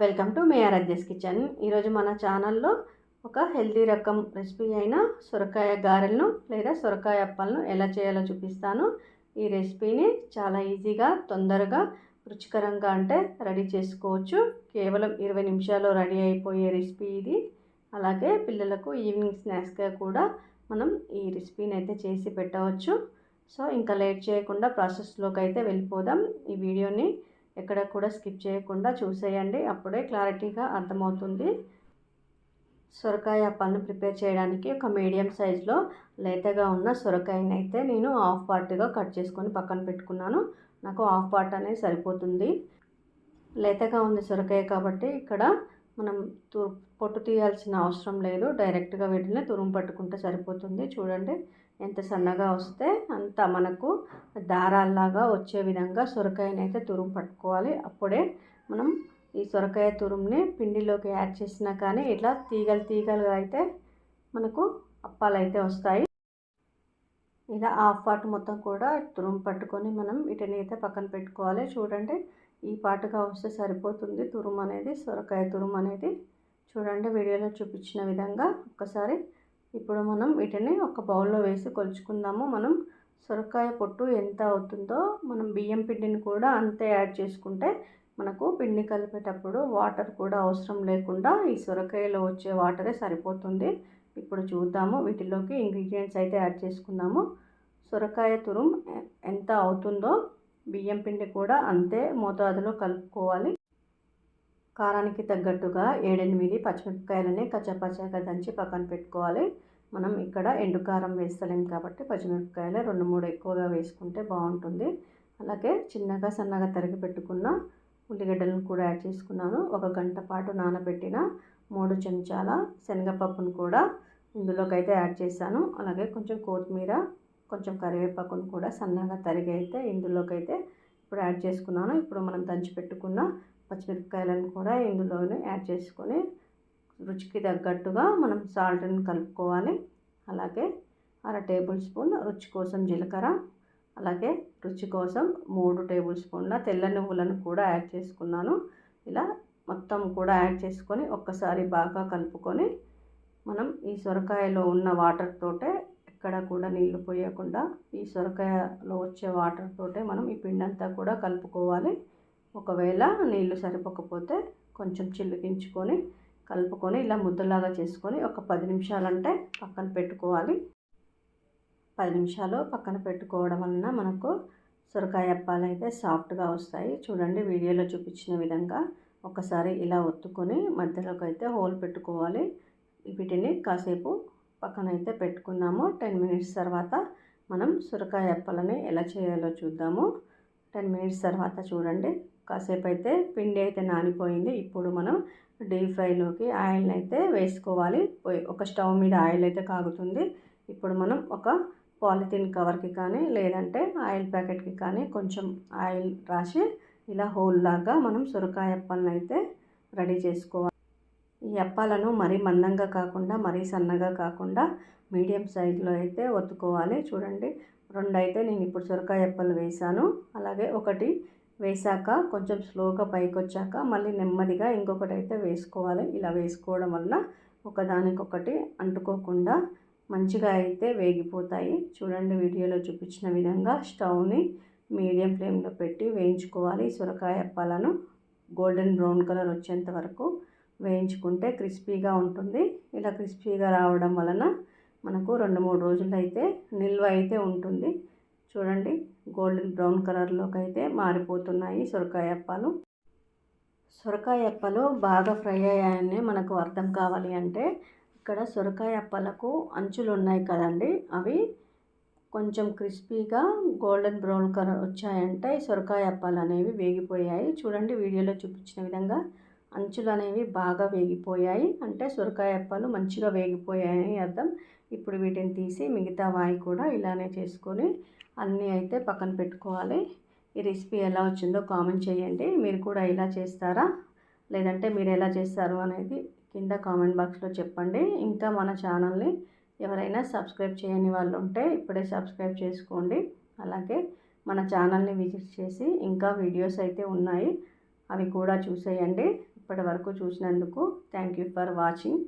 Welcome to me Aaradhya's kitchen. ఈరోజు మన ఛానల్లో ఒక హెల్తీ రకం రెసిపీ అయిన సొరకాయ గారెలను లేదా సొరకాయ అప్పాలను ఎలా చేయాలో చూపిస్తాను. ఈ రెసిపీని చాలా ఈజీగా తొందరగా రుచికరంగా రెడీ చేసుకోవచ్చు. కేవలం 20 నిమిషాల్లో రెడీ అయిపోయే రెసిపీ ఇది. అలాగే పిల్లలకు ఈవినింగ్ స్నాక్స్గా కూడా మనం ఈ రెసిపీని అయితే చేసి పెట్టవచ్చు. సో ఇంకా లేట్ చేయకుండా ప్రాసెస్లోకి అయితే వెళ్ళిపోదాం. ఈ వీడియోని ఎక్కడ కూడా స్కిప్ చేయకుండా చూసేయండి, అప్పుడే క్లారిటీగా అర్థమవుతుంది. సొరకాయ అప్పాలను ప్రిపేర్ చేయడానికి ఒక మీడియం సైజులో లేతగా ఉన్న సొరకాయని అయితే నేను హాఫ్ పార్ట్గా కట్ చేసుకొని పక్కన పెట్టుకున్నాను. నాకు హాఫ్ పార్ట్ అనేది సరిపోతుంది. లేతగా ఉంది సొరకాయ కాబట్టి ఇక్కడ మనం పొట్టు తీయాల్సిన అవసరం లేదు. డైరెక్ట్గా వీటిని తురుము పట్టుకుంటే సరిపోతుంది. చూడండి ఎంత సన్నగా వస్తే అంత మనకు దారాల్లాగా వచ్చే విధంగా సొరకాయని అయితే తురుము పట్టుకోవాలి. అప్పుడే మనం ఈ సొరకాయ తురుముని పిండిలోకి యాడ్ చేసినా కానీ ఇట్లా తీగలుగా అయితే మనకు అప్పాలు అయితే వస్తాయి. ఇలా హాఫ్ పార్ట్ మొత్తం కూడా తురుము పట్టుకొని మనం వీటిని అయితే పక్కన పెట్టుకోవాలి. చూడండి ఈ పాటుగా వస్తే సరిపోతుంది తురుము అనేది, సొరకాయ తురుము అనేది. చూడండి వీడియోలో చూపించిన విధంగా ఒక్కసారి. ఇప్పుడు మనం వీటిని ఒక బౌల్లో వేసి కొలుచుకుందాము. మనం సొరకాయ పొట్టు ఎంత అవుతుందో మనం బియ్యం పిండిని కూడా అంతే యాడ్ చేసుకుంటే మనకు పిండి కలిపేటప్పుడు వాటర్ కూడా అవసరం లేకుండా ఈ సొరకాయలో వచ్చే వాటరే సరిపోతుంది. ఇప్పుడు చూద్దాము, వీటిలోకి ఇంగ్రీడియంట్స్ అయితే యాడ్ చేసుకుందాము. సొరకాయ తురుము ఎంత అవుతుందో బియ్యం పిండి కూడా అంతే మోతాదులో కలుపుకోవాలి. కారానికి తగ్గట్టుగా 7-8 పచ్చిమిరపకాయలని కచ్చాపచ్చాగా దంచి పక్కన పెట్టుకోవాలి. మనం ఇక్కడ ఎండు కారం వేస్తలేం కాబట్టి పచ్చిమిరపకాయలు 2-3 ఎక్కువగా వేసుకుంటే బాగుంటుంది. అలాగే చిన్నగా సన్నగా తరిగి పెట్టుకున్న ఉల్లిగడ్డలను కూడా యాడ్ చేసుకున్నాను. 1 గంట పాటు నానబెట్టిన 3 చెంచాల శనగపప్పును కూడా ఇందులోకి అయితే యాడ్ చేశాను. అలాగే కొంచెం కొత్తిమీర, కొంచెం కరివేపాకును కూడా సన్నగా తరిగి అయితే ఇందులోకి అయితే ఇప్పుడు యాడ్ చేసుకున్నాను. ఇప్పుడు మనం దంచి పెట్టుకున్న పచ్చిమిరపకాయలను కూడా ఇందులోనే యాడ్ చేసుకొని రుచికి తగ్గట్టుగా మనం సాల్ట్ని కలుపుకోవాలి. అలాగే 1/2 టేబుల్ స్పూన్ రుచి కోసం జీలకర్ర, అలాగే రుచి కోసం 3 టేబుల్ స్పూన్ల తెల్ల నువ్వులను కూడా యాడ్ చేసుకున్నాను. ఇలా మొత్తం కూడా యాడ్ చేసుకొని ఒక్కసారి బాగా కలుపుకొని మనం ఈ సొరకాయలో ఉన్న వాటర్ తోటే ఎక్కడ కూడా నీళ్లు పోయకుండా ఈ సొరకాయలో వచ్చే వాటర్ తోటే మనం ఈ పిండి అంతా కూడా కలుపుకోవాలి. ఒకవేళ నీళ్లు సరిపోకపోతే కొంచెం చిల్లుకించుకొని కలుపుకొని ఇలా ముద్దలాగా చేసుకొని ఒక 10 నిమిషాలు పక్కన పెట్టుకోవాలి. 10 నిమిషాలు పక్కన పెట్టుకోవడం వలన మనకు సొరకాయ అప్పాలు అయితే సాఫ్ట్గా వస్తాయి. చూడండి వీడియోలో చూపించిన విధంగా ఒకసారి ఇలా ఒత్తుకొని మధ్యలోకి అయితే హోల్ పెట్టుకోవాలి. వీటిని కాసేపు పక్కన అయితే పెట్టుకున్నాము. 10 మినిట్స్ తర్వాత మనం సొరకాయ అప్పాలని ఎలా చేయాలో చూద్దాము. 10 మినిట్స్ తర్వాత చూడండి కాసేపు అయితే పిండి అయితే నానిపోయింది. ఇప్పుడు మనం డీప్ ఫ్రైలోకి ఆయిల్ని అయితే వేసుకోవాలి. ఒక స్టవ్ మీద ఆయిల్ అయితే కాగుతుంది. ఇప్పుడు మనం ఒక పాలిథిన్ కవర్కి కానీ లేదంటే ఆయిల్ ప్యాకెట్కి కానీ కొంచెం ఆయిల్ రాసి ఇలా హోల్ లాగా మనం సొరకాయ అప్పాలను అయితే రెడీ చేసుకోవాలి. ఈ అప్పాలను మరీ మందంగా కాకుండా మరీ సన్నగా కాకుండా మీడియం సైజులో అయితే ఒత్తుకోవాలి. చూడండి 2 అయితే నేను ఇప్పుడు సొరకాయ అప్పాలు వేసాను. అలాగే ఒకటి వేసాక కొంచెం స్లోగా పైకి వచ్చాక మళ్ళీ నెమ్మదిగా ఇంకొకటి అయితే వేసుకోవాలి. ఇలా వేసుకోవడం వల్ల ఒకదానికొకటి అంటుకోకుండా మంచిగా అయితే వేగిపోతాయి. చూడండి వీడియోలో చూపించిన విధంగా స్టవ్ని మీడియం ఫ్లేమ్లో పెట్టి వేయించుకోవాలి. సొరకాయ అప్పాలను గోల్డెన్ బ్రౌన్ కలర్ వచ్చేంత వరకు వేయించుకుంటే క్రిస్పీగా ఉంటుంది. ఇలా క్రిస్పీగా రావడం వలన మనకు 2-3 రోజులు అయితే నిల్వ అయితే ఉంటుంది. చూడండి గోల్డెన్ బ్రౌన్ కలర్లోకి అయితే మారిపోతున్నాయి సొరకాయ అప్పాలు. సొరకాయ అప్పాలు బాగా ఫ్రై అయ్యాయని మనకు అర్థం కావాలి అంటే ఇక్కడ సొరకాయ అప్పాలకు అంచులు ఉన్నాయి కదండి, అవి కొంచెం క్రిస్పీగా గోల్డెన్ బ్రౌన్ కలర్ వచ్చాయంటే సొరకాయ అప్పాలు అనేవి వేగిపోయాయి. చూడండి వీడియోలో చూపించిన విధంగా అంచులు అనేవి బాగా వేగిపోయాయి అంటే సొరకాయ అప్పాలు మంచిగా వేగిపోయాయని అర్థం. ఇప్పుడు వీటిని తీసి మిగతా వాయి కూడా ఇలానే చేసుకొని అన్నీ అయితే పక్కన పెట్టుకోవాలి. ఈ రెసిపీ ఎలా వచ్చిందో కామెంట్ చేయండి. మీరు కూడా ఇలా చేస్తారా లేదంటే మీరు ఎలా చేస్తారు అనేది కింద కామెంట్ బాక్స్లో చెప్పండి. ఇంకా మన ఛానల్ని ఎవరైనా సబ్స్క్రైబ్ చేయని వాళ్ళు ఉంటే ఇప్పుడే సబ్స్క్రైబ్ చేసుకోండి. అలాగే మన ఛానల్ని విజిట్ చేసి ఇంకా వీడియోస్ అయితే ఉన్నాయి, అవి కూడా చూసేయండి. ఇప్పటి వరకు చూసినందుకు థ్యాంక్ యూ ఫర్ వాచింగ్.